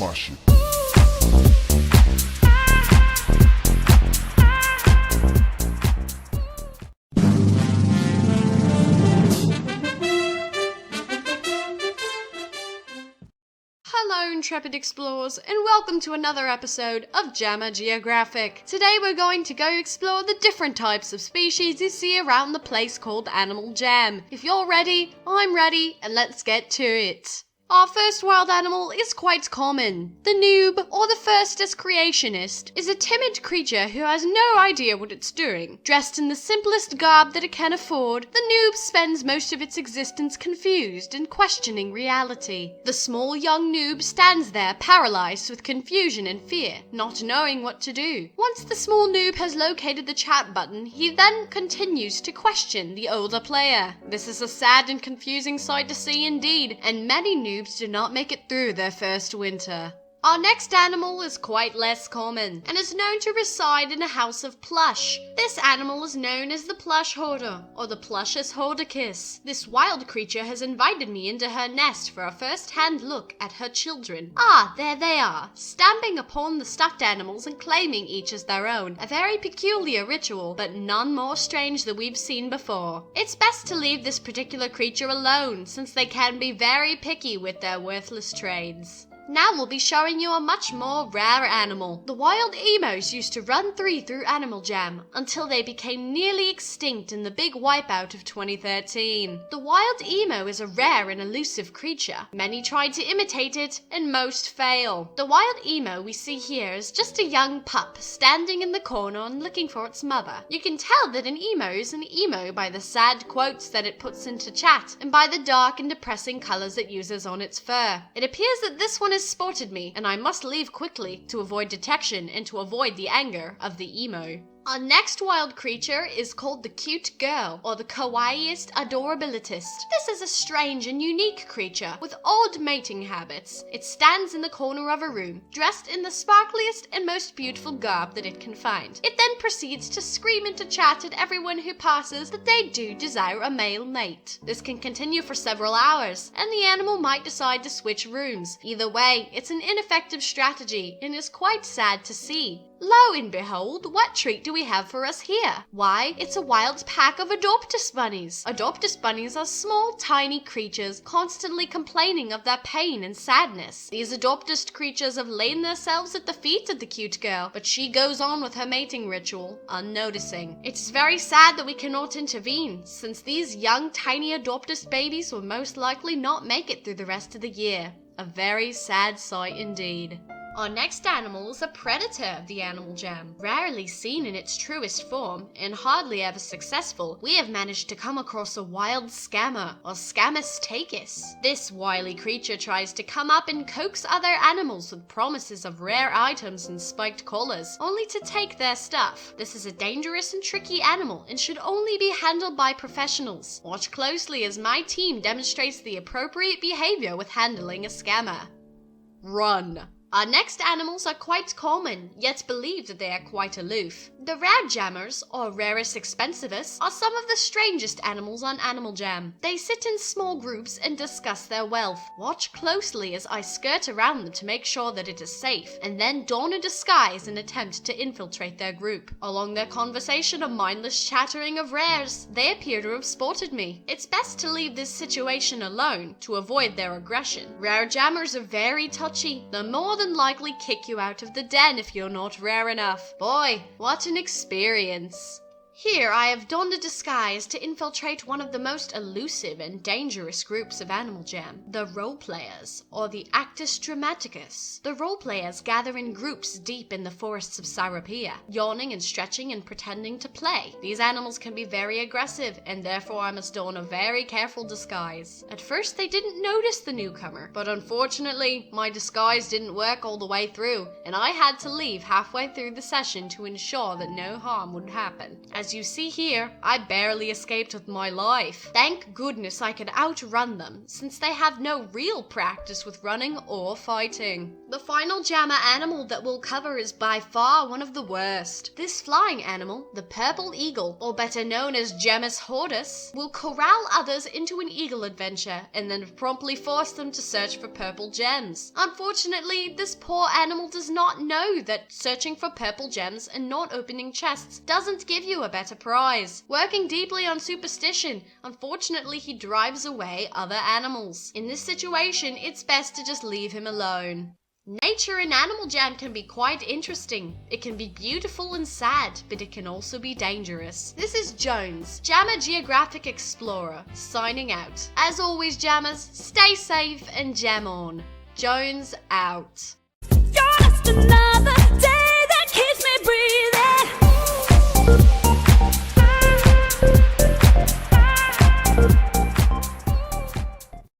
my shit. Hello, intrepid explorers, and welcome to another episode of Geographic. Today we're going to go explore the different types of species you see around the place called Animal Jam. If you're ready, I'm ready, and let's get to it. Our first wild animal is quite common. The noob, or the firstest creationist, is a timid creature who has no idea what it's doing. Dressed in the simplest garb that it can afford, the noob spends most of its existence confused and questioning reality. The small young noob stands there paralyzed with confusion and fear, not knowing what to do. Once the small noob has located the chat button, he then continues to question the older player. This is a sad and confusing sight to see indeed, and many noobs do not make it through their first winter. Our next animal is quite less common, and is known to reside in a house of plush. This animal is known as the plush hoarder, or the plushus hoardicus. This wild creature has invited me into her nest for a first-hand look at her children. Ah, there they are, stamping upon the stuffed animals and claiming each as their own. A very peculiar ritual, but none more strange than we've seen before. It's best to leave this particular creature alone, since they can be very picky with their worthless trades. Now we'll be showing you a much more rare animal. The wild emos used to run through Animal Jam until they became nearly extinct in the big wipeout of 2013. The wild emo is a rare and elusive creature. Many tried to imitate it and most fail. The wild emo we see here is just a young pup standing in the corner and looking for its mother. You can tell that an emo is an emo by the sad quotes that it puts into chat and by the dark and depressing colors it uses on its fur. It appears that this one has spotted me, and I must leave quickly to avoid detection and to avoid the anger of the emo. Our next wild creature is called the cute girl, or the kawaiiest adorabilitist. This is a strange and unique creature with odd mating habits. It stands in the corner of a room, dressed in the sparkliest and most beautiful garb that it can find. It then proceeds to scream into chat at everyone who passes that they do desire a male mate. This can continue for several hours, and the animal might decide to switch rooms. Either way, it's an ineffective strategy and is quite sad to see. Lo and behold, what treat do we have for us here? Why, it's a wild pack of Adoptus bunnies. Adoptus bunnies are small, tiny creatures constantly complaining of their pain and sadness. These Adoptus creatures have laid themselves at the feet of the cute girl, but she goes on with her mating ritual, unnoticing. It's very sad that we cannot intervene, since these young, tiny Adoptus babies will most likely not make it through the rest of the year. A very sad sight indeed. Our next animal is a predator of the Animal Jam. Rarely seen in its truest form, and hardly ever successful, we have managed to come across a wild scammer, or Scamus tachus. This wily creature tries to come up and coax other animals with promises of rare items and spiked collars, only to take their stuff. This is a dangerous and tricky animal, and should only be handled by professionals. Watch closely as my team demonstrates the appropriate behavior with handling a scammer. Run. Our next animals are quite common, yet believe that they are quite aloof. The rare jammers, or rarus expensivus, are some of the strangest animals on Animal Jam. They sit in small groups and discuss their wealth. Watch closely as I skirt around them to make sure that it is safe, and then don a disguise and attempt to infiltrate their group. Along their conversation of mindless chattering of rares, they appear to have spotted me. It's best to leave this situation alone to avoid their aggression. Rare jammers are very touchy. They're more than likely kick you out of the den if you're not rare enough. Boy, what an experience. Here I have donned a disguise to infiltrate one of the most elusive and dangerous groups of Animal Jam, the role-players, or the actus dramaticus. The role-players gather in groups deep in the forests of Sarapia, yawning and stretching and pretending to play. These animals can be very aggressive, and therefore I must don a very careful disguise. At first they didn't notice the newcomer, but unfortunately my disguise didn't work all the way through, and I had to leave halfway through the session to ensure that no harm would happen. As As you see here, I barely escaped with my life. Thank goodness I could outrun them, since they have no real practice with running or fighting. The final Jammer animal that we'll cover is by far one of the worst. This flying animal, the purple eagle, or better known as Gemmus hortus, will corral others into an eagle adventure and then promptly force them to search for purple gems. Unfortunately, this poor animal does not know that searching for purple gems and not opening chests doesn't give you a better prize. Working deeply on superstition, unfortunately he drives away other animals. In this situation, it's best to just leave him alone. Nature in Animal Jam can be quite interesting. It can be beautiful and sad, but it can also be dangerous. This is Jones, Jammer Geographic Explorer, signing out. As always, Jammers, stay safe and jam on. Jones out. You're just another